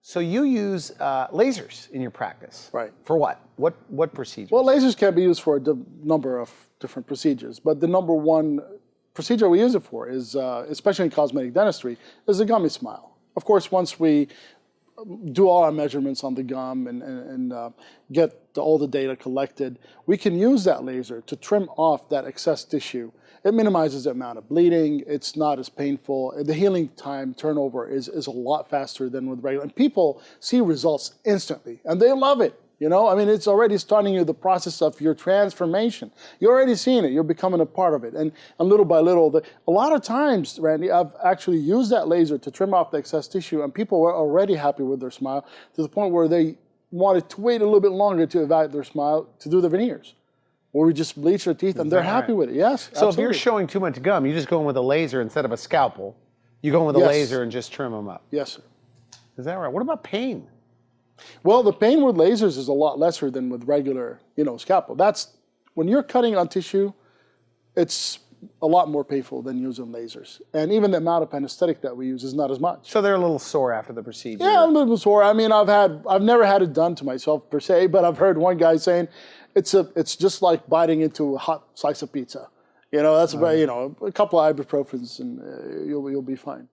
So you use lasers in your practice. Right. For what? What procedures? Well, lasers can be used for a number of different procedures, but the number one procedure we use it for is, especially in cosmetic dentistry, is the gummy smile. Of course, once we do all our measurements on the gum and get all the data collected, we can use that laser to trim off that excess tissue. It minimizes the amount of bleeding. It's not as painful. The healing time turnover is a lot faster than with regular. And people see results instantly, and they love it. You know, I mean, it's already starting you the process of your transformation. You're already seeing it. You're becoming a part of it. And little by little, a lot of times, Randy, I've actually used that laser to trim off the excess tissue, and people were already happy with their smile to the point where they wanted to wait a little bit longer to evaluate their smile to do the veneers. Or we just bleach their teeth, and they're happy with it. Yes, so absolutely. if you're showing too much gum, you just go in with a laser instead of a scalpel. You go in with a laser and just trim them up. Yes, sir. Is that right? What about pain? Well, the pain with lasers is a lot lesser than with regular, scalpel. That's when you're cutting on tissue, it's a lot more painful than using lasers. And even the amount of anesthetic that we use is not as much. So they're a little sore after the procedure. Yeah, a little sore. I mean, I've never had it done to myself per se, but I've heard one guy saying it's just like biting into a hot slice of pizza. That's about, a couple of ibuprofens and you'll be fine.